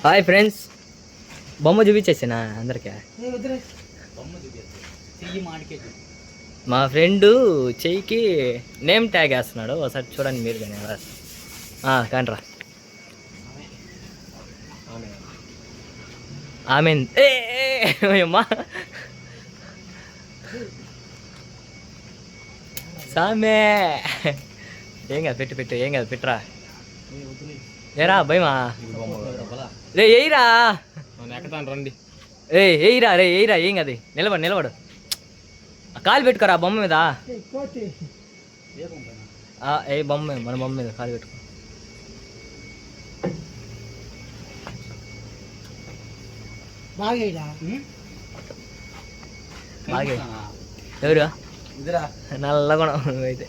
Hi friends, బొమ్మ చూపించేసానా అందరికీ? మా ఫ్రెండు చెయ్యికి నేమ్ ట్యాగ్ వేస్తున్నాడు, ఒకసారి చూడండి మీరు కానీ. కానరా ఆమె అమ్మా సామే ఏం కాదు, పెట్టు ఏం కాదు, పెట్టరా. ఏరా భయమా రే, ఎయిరా రండి, ఎయిరా ఏం కాదు, నిలబడు కాలు పెట్టుకోరా బొమ్మ మీద. ఏ బొమ్మ, మన బొమ్మ మీద కాలు పెట్టుకో. బాగా ఎవరు నల్లగా అయితే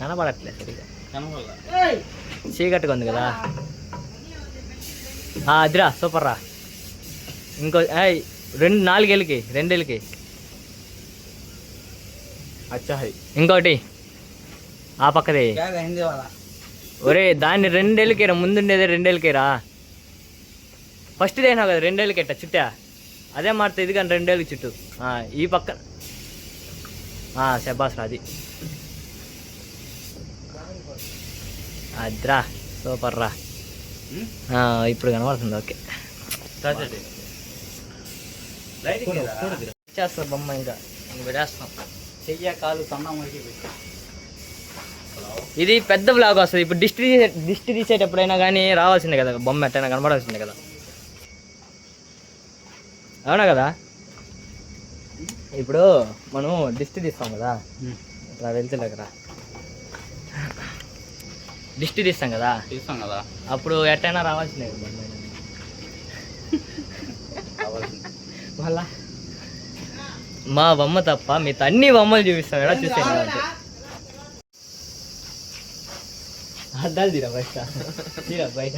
కనపడట్లేదు సరిగా, చీకట్టుగా ఉంది కదా. అదిరా సూపర్ రా. ఇంకో 2-4 ఇంకోటి ఆ పక్కది. ఒరే దాన్ని 2 ముందుండేది 2 ఫస్ట్ దేనా కదా 2 చుట్టా అదే మారుతుంది. ఇది కానీ 2 చుట్టూ ఈ పక్క శబాస్ రాది. అద్రా సూపర్ రా. ఇప్పుడు కనబడుతుంది. ఓకే చేస్తా బొమ్మ, ఇంకా పెట్టేస్తాం. చెయ్య కాలు సన్నం. ఇది పెద్ద బ్లాగ్ వస్తుంది. ఇప్పుడు దిష్టి తీసేటప్పుడైనా కానీ రావాల్సిందే కదా, బొమ్మ ఎట్టైనా కనబడాల్సిందే కదా, అవునా కదా. ఇప్పుడు మనం దిష్టి తీస్తాం కదా, ఇట్లా వెళ్తలేకరా దిష్టి తీస్తాం కదా అప్పుడు ఎట్టైనా రావాల్సిందే కదా బొమ్మ. మళ్ళా మా బొమ్మ తప్ప మీతో అన్ని బొమ్మలు చూపిస్తాం ఎలా చూసాను. అద్దాలు తీరా బయట.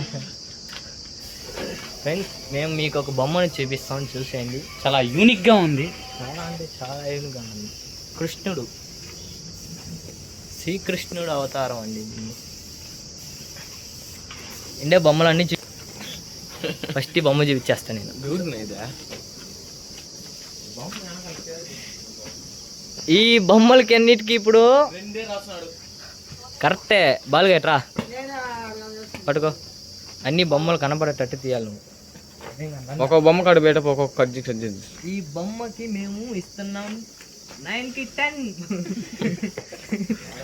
ఫ్రెండ్స్, మేము మీకు ఒక బొమ్మను చూపిస్తాం, చూసేయండి. చాలా యూనిక్గా ఉంది. చాలా అంటే చాలా యూనిక్గా ఉంది. శ్రీకృష్ణుడు అవతారం అండి. ఇండే బొమ్మలన్నీ ఫస్ట్ ఈ బొమ్మ చూపించేస్తాను నేను. ఈ బొమ్మలకి అన్నిటికీ ఇప్పుడు కరెక్టే. బాలుగట్రా పట్టుకో, అన్ని బొమ్మలు కనపడేటట్టు తీయాలి నువ్వు. ఒక బొమ్మ కాడు బయట ఒక్కొక్క కట్. ఈ బొమ్మకి మేము ఇస్తున్నాం 9కి 10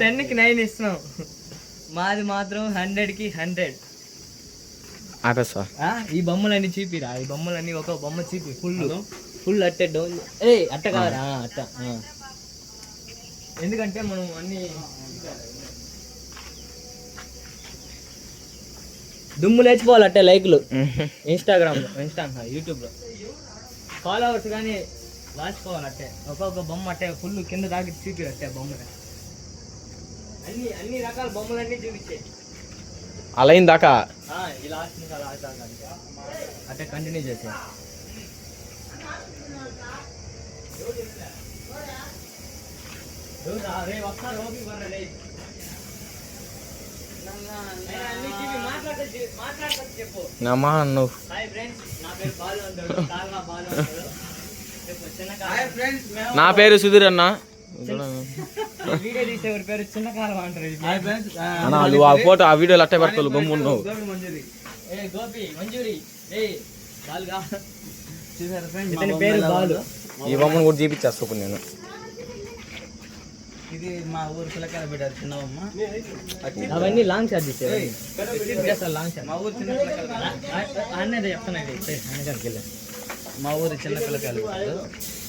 10కి 9 ఇస్తున్నాం. మాది మాత్రం 100కి 100. ఈ బొమ్మలన్నీ చూపిరా, ఈ బొమ్మలన్నీ ఒక బొమ్మ చూపి ఫుల్ అట్టే డౌన్. అట్ట కాదురా, అట్ట. ఎందుకంటే మనం అన్ని దుమ్ము లేచిపోవాలి అట్టే. లైక్లు ఇన్స్టాగ్రామ్లో, యూట్యూబ్లో ఫాలోవర్స్ కానీ లాచిపోవాలి అట్టే. ఒక్కొక్క బొమ్మ అట్టే ఫుల్ కింద దాకి చూపి అట్టే బొమ్మలు. అన్ని రకాల బొమ్మలన్నీ చూపించే అలా అయింది దాకా. ఈ లాస్ట్ నుంచి అలా అట్టే కంటిన్యూ చేసే. నా పేరు సుధీర్ అన్న. వీడియో తీసేవారి పేరు చిన్న కాలం అంటారు. ఆ ఫోటో ఆ వీడియోలు అట్టే పెడతారు. గమ్మున్నావు పేరు బాలు. ఈ బొమ్మను కూడా చూపించేస్తా ఇప్పుడు నేను. ఇది మా ఊరు పిల్లకాయలు పెట్టారు చిన్న బొమ్మ. అవన్నీ లాంగ్ షాట్ తీసేవారు. లాంగ్ షాట్ మా ఊరు చిన్న పిల్లకాయలు అన్నది చెప్తున్నాయి. అన్నగారికి వెళ్ళాను. మా ఊరు చిన్న పిల్లకాయలు పెట్టారు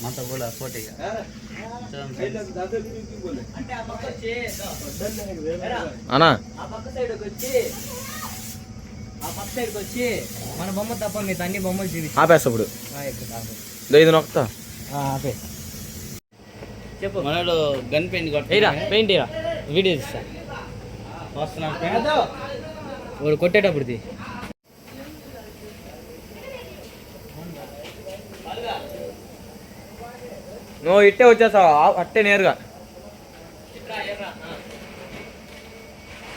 మాతో కూడా పోటీగా. అన్నా ఆ పక్క సైడ్కి వచ్చి మన బొమ్మ తప్ప మీ అన్ని బొమ్మలు చూపించి ఆపేస్తా ఇప్పుడు. ఇది నొక్తా చెప్పు. మనోడు గన్ పెయింట్ పెయింట్ ఇరా, వీడియో తీస్తా. వాడు కొట్టేటప్పుడు నువ్వు ఇట్టే వచ్చేసావు అట్టే నేరుగా.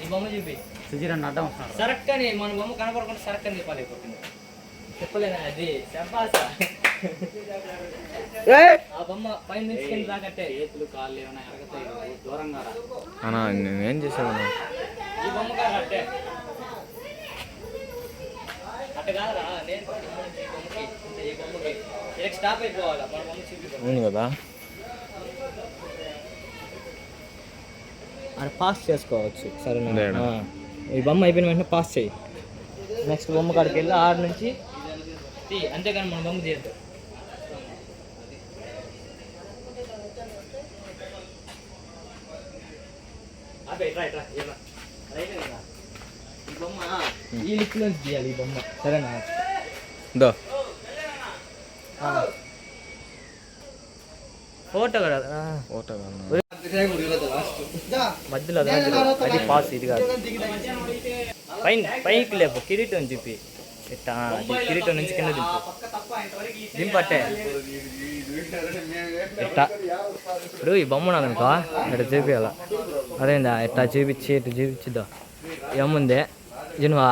ఈ బొమ్మ చూపి. సుజీరన్న అడ్డం వస్తున్నాడు. సరక్కని మన బొమ్మ కనపడకుండా సరక్కని చెప్పాలి చెప్పలేదా అది శబ్బాస. ఆ బొమ్మ పైన నుంచి కింద దాకట్టే చేతులు కాళ్ళు ఏమైనా ఎరగతాయి దూరంగా రా. అన్నా నేనేం చేసాను ఈ బొమ్మ కాదు అట్టే అట్ట కాదురా నేను ఈ బొమ్మకి ఇలా స్టాప్ అయిపోవాలా మన బొమ్మ చూపి అవును కదా అది పాస్ చేసుకోవచ్చు సరేనా. లేడా? ఈ బొమ్మ అయిపోయిన వెంటనే పాస్ చేయి. నెక్స్ట్ బొమ్మ కాడికి వెళ్ళి 6 నుంచి అంతేగాని మన బొమ్మ తీయద్దు. ఈ బొమ్మ ఈ లిక్ నుంచి తీయాలి. ఈ బొమ్మ సరేనా. దో ఫోటో కదా ఫోటో కాదు మధ్యలో అది పాస్. ఇది కాదు పైకి లేపు కిరీటం చూపి ఇట్టా కిరీటం నుంచి కింద దింపట్టే ఇట్టా. ఇప్పుడు ఈ బొమ్మ నాదనుకో ఇట్లా చూపించాల అదేందా ఇట్లా చూపించి ఇటు చూపించిద్దా ఏముంది జనువా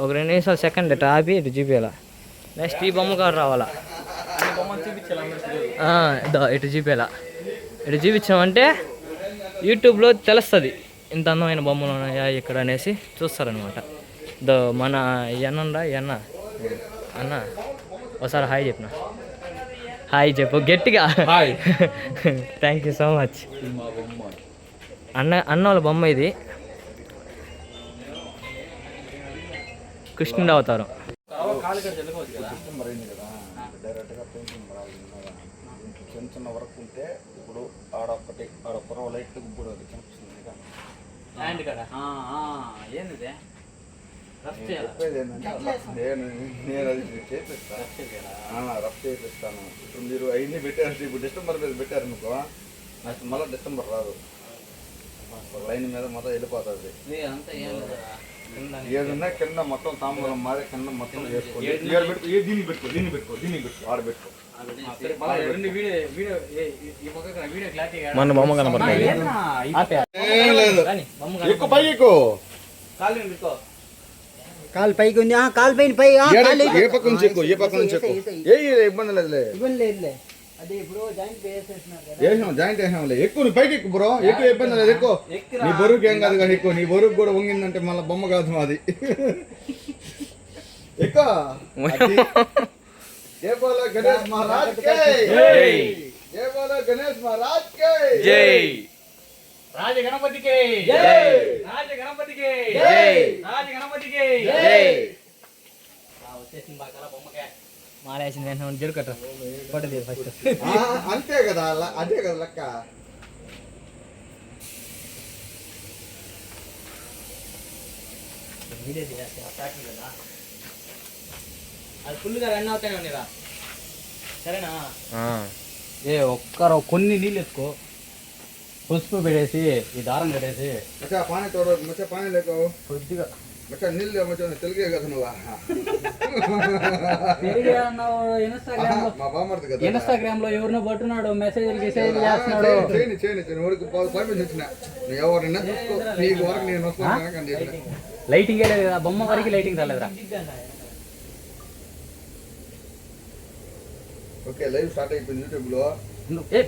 ఒక 2 నిమిషాలు సెకండ్ ఇట్లా ఆపి ఇటు చూపించాల. నెక్స్ట్ ఈ బొమ్మ కాదు రావాలా ఇటు చూపించాల. ఇటు చూపించామంటే యూట్యూబ్లో తెలుస్తుంది ఇంత అందమైన బొమ్మలు ఉన్నాయా ఇక్కడ అనేసి చూస్తారనమాట. మన ఎన్న అన్న ఒకసారి హాయ్ చెప్పిన హాయ్ చెప్పు గట్టిగా. Thank you so much. అన్న వాళ్ళ బొమ్మ ఇది కృష్ణుడు అవతారం. చిన్న చిన్న వర్క్ ఉంటే ఇప్పుడు ఆడొక్కటి ఆడొక్కరో లైట్ ఇప్పుడు అది కనిపిస్తుంది ఏంది చెప్పేది ఏంటంటే నేను అది చేపిస్తాను రఫ్ చేపిస్తాను. ఇప్పుడు మీరు అవన్నీ పెట్టారు ఇప్పుడు డిసెంబర్ మీద పెట్టారు అనుకో నెక్స్ట్ మళ్ళీ డిసెంబర్ రాదు లైన్ మీద మొత్తం వెళ్ళిపోతుంది. ఏదన్నా కింద మొత్తం తాంబూలం మారే కింద మొత్తం వేసుకో దీన్ని పెట్టుకో దీన్ని పెట్టుకో దీన్ని పెట్టుకో ఆడ పెట్టుకో. మన బొమ్మ కనపడుతుంది ఎక్కువ పై ఎక్కువ కాలు పైకి ఉంది కాలు పైన పై ఏ పక్క నుంచి ఎక్కువ ఏ పక్క నుంచి ఎక్కువ ఏ ఇబ్బంది లేదులే ఇబ్బంది లేదులే. అదే ఇప్పుడు జాయింట్ వేసాం జాయింట్ వేసాంలే ఎక్కువ నువ్వు పైకి ఎక్కువ బ్రో ఎక్కువ ఇబ్బంది లేదు ఎక్కువ నీ బరువుకి ఏం కాదు కానీ ఎక్కువ నీ బరువుకి కూడా వంగిందంటే మళ్ళీ బొమ్మ కాదు మాది ఎక్కువ. ఏ బోలో గణేష్ మహారాజ్ కే ఏ బోలో గణేష్ మహారాజ్ కే జై రాజ గణపతికి జై రాజ గణపతికి జై రాజ గణపతికి జై. వచ్చేసింది బాగా బొమ్మకే మాలేసింది నేను జరుకట పట్టది ఫస్ట్ అంతే కదా అదే కదా లెక్క. అది ఫుల్గా రన్ అవుతానే ఉండేదా సరేనా. కొన్ని నీళ్ళు ఎత్తుకో పసుపు పెట్టేసి ఈ దారం కట్టేసి మచ్చా పానీ తోడు మచ్చా పానీ లేకో కొద్దిగా మచ్చా నీళ్ళు మచ్చా తెలుగే కదా నువ్వు మా బామర్ది కదా ఇన్స్టాగ్రామ్ లో ఎవరినో పట్టున్నాడు మెసేజ్ చేస్తున్నాడు. చేయని ఊరికి పర్మిషన్ ఇచ్చిన నువ్వు ఎవరినైనా చూసుకో నీకు వరకు నేను వస్తాను కానీ లైటింగ్ లేదు కదా బొమ్మ వరకు లైటింగ్ రాలేదురా. ఓకే లైవ్ స్టార్ట్ అయిపోయింది యూట్యూబ్ లో.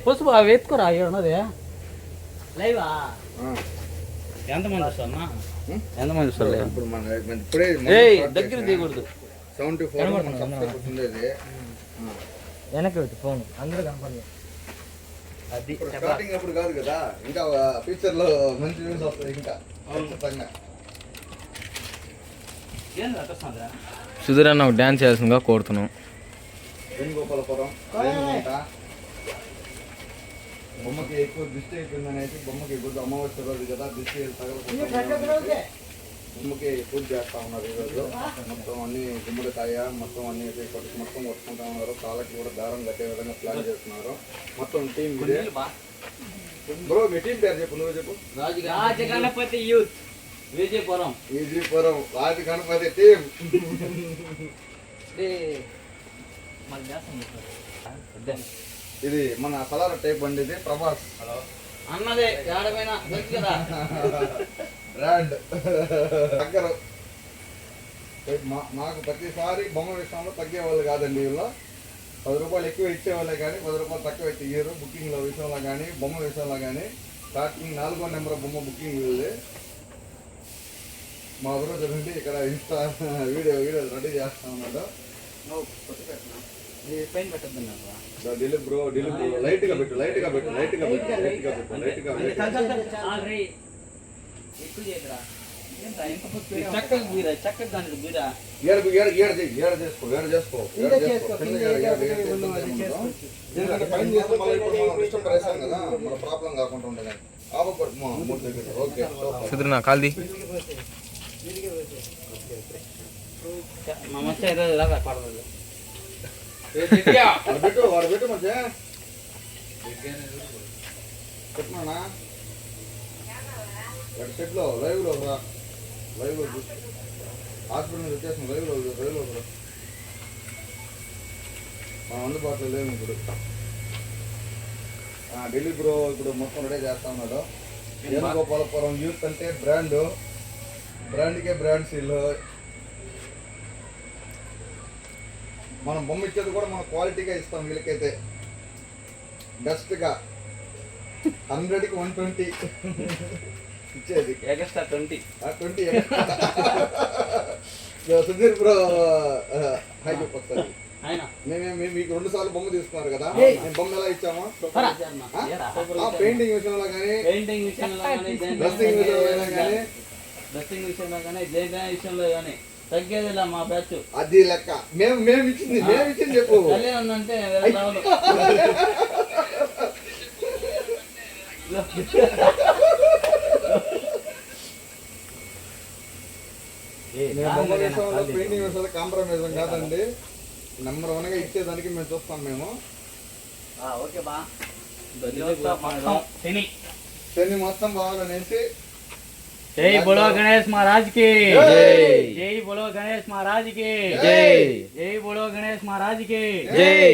పసుపు అవి ఎత్తుకోరా ఉన్నది లైవా ఎంతమంది వస్తారన్నా ఎంతమంది వస్తారు ఇప్పుడు మన ఇప్పుడే దగ్గర దిగకూడదు 74 సబ్స్క్రైబర్స్ ఉండేది. వెనక్కి పెట్టి ఫోన్ అందరూ కనపడలేదు. అది ఇప్పుడు స్టార్టింగ్ అప్పుడు కాదు కదా ఇంకా ఫ్యూచర్ లో మంచి వ్యూస్ వస్తాయి ఇంకా ఖచ్చితంగా. సుధీర్ అన్న ఒక డ్యాన్స్ చేయాల్సిందిగా కోరుతున్నాం. వేణుగోపాలపురం బొమ్మకి ఎక్కువ దృష్టి అయిపోయిందని అయితే బొమ్మకి ఇప్పుడు అమావాస్య రోజు కదా దృష్టి తగలకుండా బొమ్మకి పూజ చేస్తా ఉన్నారు ఈరోజు. మొత్తం అన్ని గుమ్మడికాయ మొత్తం అన్ని మొత్తం కొట్టుకుంటా ఉన్నారు. కాళ్ళకి కూడా దారం కట్టే విధంగా ప్లాన్ చేస్తున్నారు. మొత్తం టీం బ్రో మీ టీం పేరు చెప్పు నువ్వు చెప్పు. రాజ గణపతి యూత్ విజయపురం రాజ గణపతి టీం. ఇది మన కలర్ టైప్ బండి ఇది ప్రభాస్ అన్నదే ఏడమైనా కదా బ్రాండ్ దగ్గర మాకు ప్రతిసారి బొమ్మ విషయంలో తగ్గేవాళ్ళు కాదండి. వీళ్ళు 10 రూపాయలు ఎక్కువ ఇచ్చేవాళ్ళే కానీ 10 రూపాయలు తక్కువ అయితే ఇయ్యరు. బుకింగ్ల విషయంలో కానీ బొమ్మ విషయంలో కానీ స్టార్టింగ్ 4వ నెంబర్ బొమ్మ బుకింగ్ వీళ్ళది. మా బ్రదర్ నుండి ఇక్కడ ఇన్స్టా వీడియో రెడీ చేస్తా ఉన్నాడు. దిలీప్ బ్రో లైట్గా పెట్టు. చక్కగా దానికి బీరా ఏడ చేసుకో ఎందుకంటే పైన చేస్తే మళ్ళీ ఇప్పుడు మనం డిస్టర్బ్ చేస్తాం కదా, మన ప్రాబ్లం కాకుండా ఉండదు. ఆపకూడదు 3 దగ్గర. ఓకే సుధీరన్న కాల్ది మా మచ్చ ఈరోజు ఇలాగా పడదు. వాడు పెట్టు మంచిగా పెట్టినా సెట్లో లైవ్లో హాస్పిటల్ నుంచి వచ్చేసిన లైవ్లో మనం అందుబాటులో లేవు ఇప్పుడు. ఢిల్లీ బ్రో ఇప్పుడు మొత్తం రెడీ చేస్తా ఉన్నాడు. వేణుగోపాలపురం యూత్ అంటే బ్రాండ్కే బ్రాండ్ సీల్. మనం బొమ్మ ఇచ్చేది కూడా మనం క్వాలిటీగా ఇస్తాం. వీళ్ళకైతే బెస్ట్గా 100కి 120 ఇచ్చేది. ఎక్స్ట్రా 20 సుధీర్ బ్రో హాయ్ చెప్పొస్తుంది. మేము మీకు 2 సార్లు బొమ్మ తీసుకున్నారు కదా, మేము బొమ్మ ఎలా ఇచ్చామో పెయింటింగ్ విషయంలో కానీ డ్రెస్సింగ్ విషయంలో కానీ దేని విషయంలో కానీ తగ్గేదిలా మా బ్యాచ్. అది లెక్క మేము ఇచ్చింది చెప్పు. ఉందంటే బొమ్మ విషయంలో పెయింటింగ్ విషయంలో కాంప్రమైజ్ కాదండి. నెంబర్ 1గా ఇచ్చేదానికి మేము చూస్తాం. మేము శని మొత్తం బాగానేసి జై బోలో గణేష్ महाराज की जय बोलो गणेश महाराज की जय बोलो गणेश महाराज की జై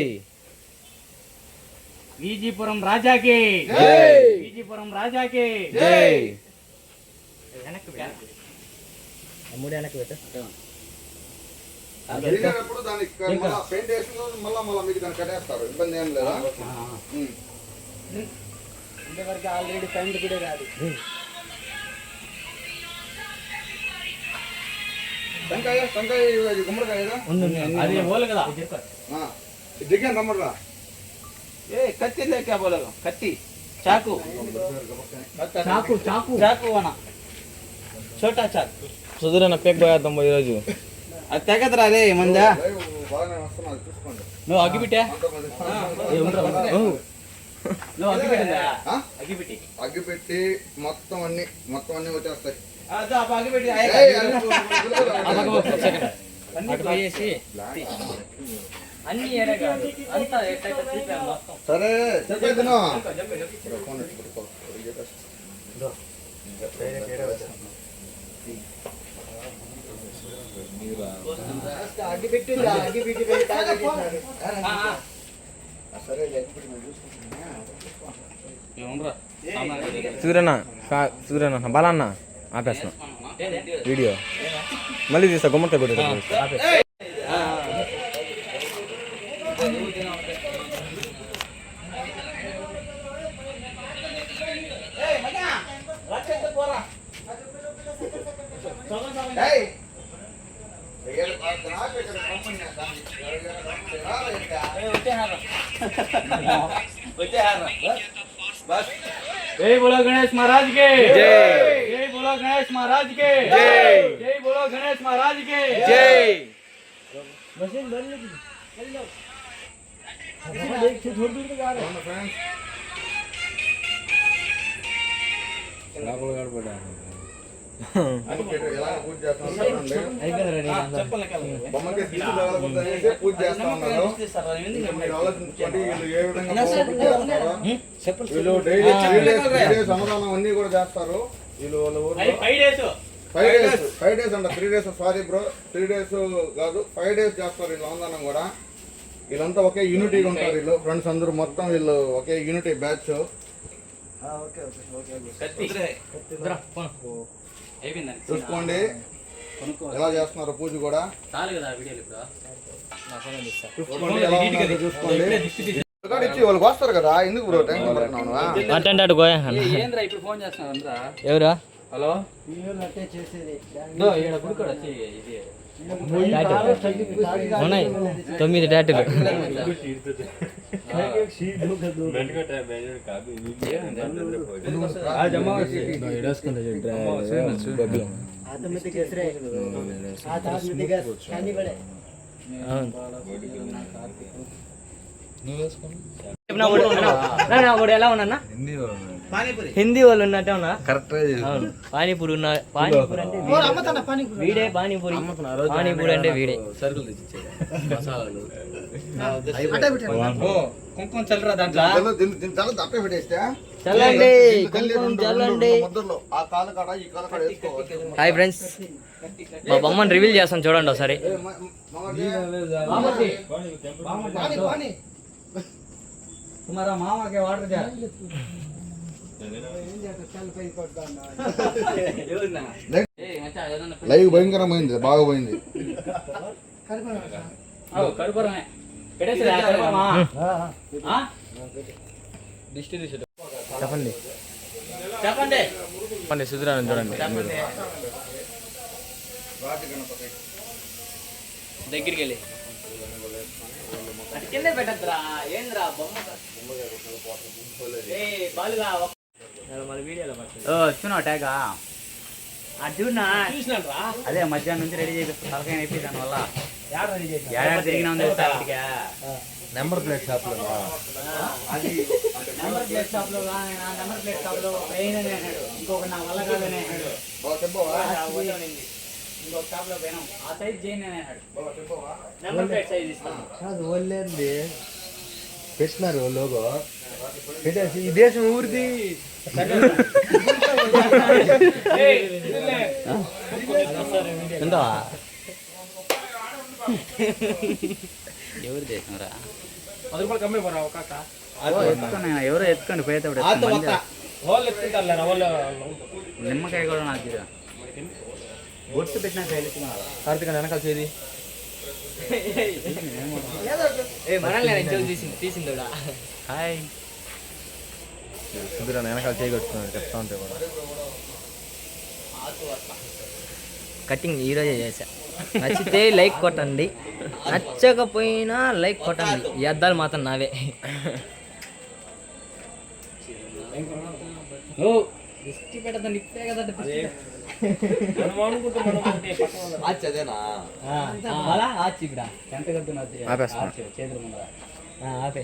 विजीपुरम राजा की विजीपुरम राजा की జై దిగేటప్పుడు దానికి మళ్ళా పెయింట్ వేసిన మళ్ళా మీకు దాన్ని కట్టేస్తారు. ఇబ్బంది ఏం లేదా? ఇంతవరకు ఆల్రెడీ పెయింట్ కూడా రాదు. టెంకాయ గుమ్మడికాయ అది బోల్ కదా దిగాను రమ్మరా. ఏ కత్తి లేక బోల్ కత్తి చాకు చాకు చాకు చాకు అన్న छोटा చాకు. సుధీరన్న పేక్ పోయేద్దాం ఈరోజు. అది తెగదురా రే మందా. బాగానే వస్తున్నారు చూసుకోండి. నువ్వు అగ్గిపెట్టా నువ్వు అగ్గిపెట్టిందా అగ్గిపెట్టి మొత్తం అన్ని వచ్చేస్తాయి. అగ్గిపెట్టి అన్ని సరే చెప్పేది సుధీరన్న బాలన్న ఆపేస్తున్నా వీడియో. మళ్ళీ తీస్తా గుమ్మడికాయ పెట్టు. जय बोलो गणेश महाराज के जय बोलो गणेश महाराज के जय बोलो गणेश महाराज के జై ఎలా పూజ చేస్తాం బొమ్మకి దిష్టి తగలకూడదనేసి పూజ చేస్తా ఉన్నారు. మీరు ఆలోచించుకోండి వీళ్ళు ఏ విధంగా వీళ్ళు డైలీ 3 days అన్నదానం అన్ని కూడా చేస్తారు. వీళ్ళు వాళ్ళ ఊర్లో 5 days అంట. 3 days సారీ బ్రో 3 days కాదు 5 days చేస్తారు వీళ్ళు అన్నదానం కూడా. వీళ్ళంతా ఒకే యూనిటీగా ఉంటారు. వీళ్ళు ఫ్రెండ్స్ అందరూ మొత్తం వీళ్ళు ఒకే యూనిటీ బ్యాచ్. అయిపోయిందండి చూసుకోండి కొనుక్కో ఎలా చేస్తున్నారో పూజ కూడా చాలు కదా వీడియోలు ఇప్పుడు చూసుకోండి ఎలా ఉందో చూసుకోండి రికార్డ్ ఇచ్చి వాళ్ళకి వస్తారు కదా ఎందుకు బ్రో టెన్షన్ పడుతున్నావు అంటే అటు గోయా ఏంద్రా ఇప్పుడు ఫోన్ చేస్తున్నావు అంతా ఎవరా హలో ఈడ గుడికాడ ఇది ఉన్నాయి 9 టాటూలు ఎలా ఉన్నా హిందీ వాళ్ళు ఉన్నట్టే ఉన్నా కరెక్ట్ అవును పానీపూరి ఉన్న పానీపూరి అంటే వీడే పానీపూరి పానీపూరి అంటే వీడే సరుకులు తెచ్చి మసాలాలు కుంకుమ చల్లరా దాంట్లో చాలా దప్పే పెట్టేస్తే చల్లండి కుంకుమ చల్లండి ముద్రలో ఆ కాలు కాడ ఈ కాలు కాడ వేసుకోవాలి హాయ్ ఫ్రెండ్స్ మా బొమ్మను రివీల్ చేస్తాను చూడండి ఒకసారి तुम्हारा मामा के वाटर जा లైవ్ భయంకరమైంది బాగా పోయింది కడుపురమే చెప్పండి చెప్పండి చెప్పండి సుధీరాన్ని చూడండి దగ్గరికి వెళ్ళి అది కింద పెట్టద్దురా ఏంద్రా బొమ్మ బాలుగా మన వీడియోలో వచ్చినావు ట్యాగా అర్జునా అదే మధ్యాహ్నం నుంచి రెడీ చేపిస్తాను తలకాయ అయిపోయి దానివల్ల ఏడాది తిరిగినా ఉంది నెంబర్ ప్లేట్ షాప్ లో నెంబర్ ప్లేట్ షాప్ లో నెంబర్ ప్లేట్ షాప్ లో ట్రైన్ అని అన్నాడు ఇంకొక నా వల్ల కాదని అన్నాడు ఇంకొక షాప్ లో పోయినాం ఆ సైజ్ చేయను అని అన్నాడు నెంబర్ ప్లేట్ సైజ్ ఇస్తాను కాదు వాళ్ళేంది పెట్టినారు లోగో పెట్టేసి ఈ దేశం ఊరిది ఎంత ఎవరు చేసినారా 10 రూపాయలు కమ్మే పోరా ఒక ఎత్తుకొని ఎవరో ఎత్తుకొని పోయేటప్పుడు వాళ్ళు ఎత్తుకుంటారు వాళ్ళు నిమ్మకాయ కూడా నాకు తీరా బొట్టు పెట్టినా కైలుతున్నారు కార్తీక వెనకాల చేది మనల్ని తీసింది హాయ్ సుధీరాన్ని వెనకాల చేయగొట్టుకున్నాడు చెప్తా ఉంటే కూడా కటింగ్ ఈరోజే చేశా నచ్చితే లైక్ కొట్టండి నచ్చకపోయినా లైక్ కొట్టండి ఈ అద్దాలు మాత్రం నావే దిష్టి పెట్టద్దండి ఇప్పే కదా అదేనా ఎంత కడుతున్నా ఆపేస్తున్నా. చేతులు ముందర ఆపే